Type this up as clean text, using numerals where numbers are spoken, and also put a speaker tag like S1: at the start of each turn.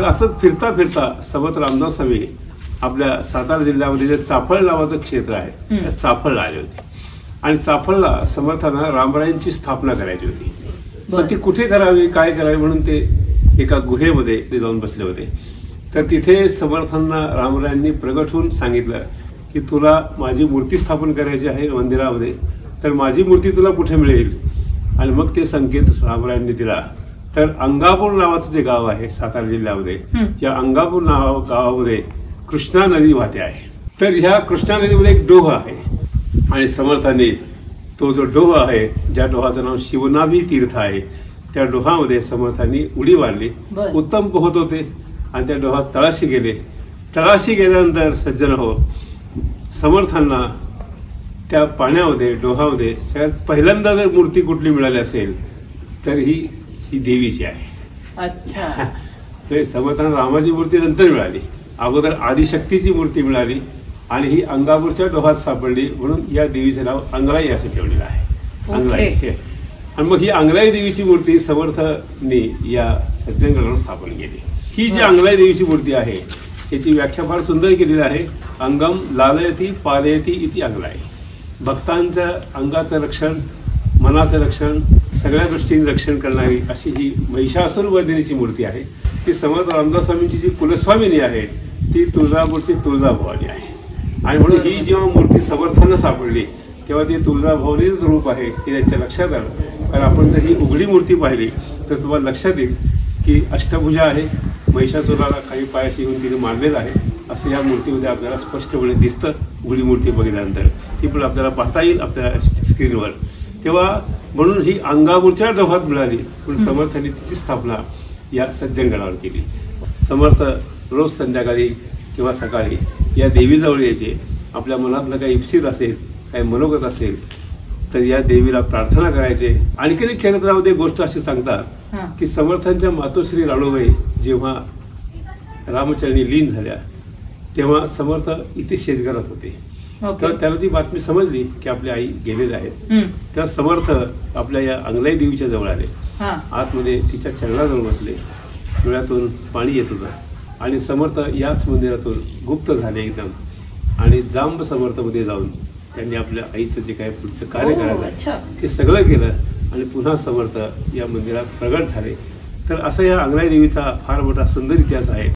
S1: तर असं फिरता फिरता समर्थ रामदास स्वामी आपल्या सातारा जिल्ह्यामध्ये जे चाफळ नावाचं क्षेत्र आहे त्या चाफळला आले होते आणि चाफळला समर्थांना रामरायांची स्थापना करायची होती. पण ती कुठे करावी काय करावी म्हणून ते एका गुहेमध्ये ते जाऊन बसले होते. तर तिथे समर्थांना रामरायांनी प्रगट होऊन सांगितलं की तुला माझी मूर्ती स्थापन करायची आहे मंदिरामध्ये, तर माझी मूर्ती तुला कुठे मिळेल. आणि मग ते संकेत रामरायांनी दिला. तर अंगापूर नावाचं जे गाव आहे सातारा जिल्ह्यामध्ये, या अंगापूर गावामध्ये कृष्णा नदी वाहते आहे. तर ह्या कृष्णा नदीमध्ये एक डोह आहे आणि समर्थांनी तो जो डोह आहे, ज्या डोहाचं नाव शिवनाभी तीर्थ आहे, त्या डोहामध्ये समर्थांनी उडी मारली. उत्तम पोहत होते आणि त्या डोहात तळाशी गेले. तळाशी गेल्यानंतर सज्जन हो, समर्थांना त्या पाण्यामध्ये डोहामध्ये सगळ्यात पहिल्यांदा जर मूर्ती कुठली मिळाली असेल तर ही देवीची आहे.
S2: अच्छा.
S1: समर्थांना रामाची मूर्ती नंतर मिळाली, अगोदर आदिशक्तीची मूर्ती मिळाली आणि ही अंगापूरच्या डोहात सापडली म्हणून या देवीचे नाव अंगलाई असं ठेवलेलं आहे. अंगलाई. आणि मग ही अंगलाई देवीची मूर्ती समर्थांनी या सज्जनगडावर स्थापन केली. ही जी अंगलाई देवीची मूर्ती आहे याची व्याख्या फार सुंदर केलेली आहे. अंगम लालयती पालयती इति अंगलाई. भक्तांच्या अंगाचं रक्षण, मनाचं रक्षण, सगळ्या दृष्टीने रक्षण करणारी अशी ही महिषासुर वर्धिनीची मूर्ती आहे. ती समर्थ रामदास स्वामींची जी कुलस्वामिनी आहे ती तुळजापूरची तुळजाभवानी आहे. आणि म्हणून ही जेव्हा मूर्ती समर्थांना सापडली तेव्हा ती तुळजाभवानीच रूप आहे हे त्यांच्या लक्षात आलं. कारण आपण जर ही उघडी मूर्ती पाहिली तर तुम्हाला लक्षात येईल की अष्टभुजा आहे, महिषासुराला काही पायाशी येऊन तिने मारलेलं आहे असं या मूर्तीमध्ये आपल्याला स्पष्टपणे दिसतं. उघडी मूर्ती बघितल्यानंतर ती पण आपल्याला पाहता येईल आपल्या स्क्रीनवर. तेव्हा म्हणून ही अंगापूरच्या डोहात मिळाली पण समर्थांनी तिची स्थापना या सज्जनगडावर केली. समर्थ रोज संध्याकाळी किंवा सकाळी या देवीजवळ यायचे. आपल्या मनातलं काही इप्सित असेल, काही मनोगत असेल तर या देवीला प्रार्थना करायचे. आणखीन एक चरित्रामध्ये गोष्ट अशी सांगतात की समर्थांच्या मातोश्री राणूबाई जेव्हा रामचरणी लीन झाल्या तेव्हा समर्थ इथे शेजघरात होते. तर त्याला ती बातमी समजली की आपल्या आई गेलेल्या आहेत. तेव्हा समर्थ आपल्या या अंगलाई देवीच्या जवळ आले. आतमध्ये तिच्या चरणाजवळ बसले. डोळ्यातून पाणी येत होतं आणि समर्थ याच मंदिरातून गुप्त झाले एकदम आणि जांब समर्थमध्ये जाऊन त्यांनी आपल्या आईचं जे काही पुढचं कार्य करायचं आहे ते सगळं केलं आणि पुन्हा समर्थ या मंदिरात प्रगट झाले. तर असं या अंगलाई देवीचा फार मोठा सुंदर इतिहास आहे.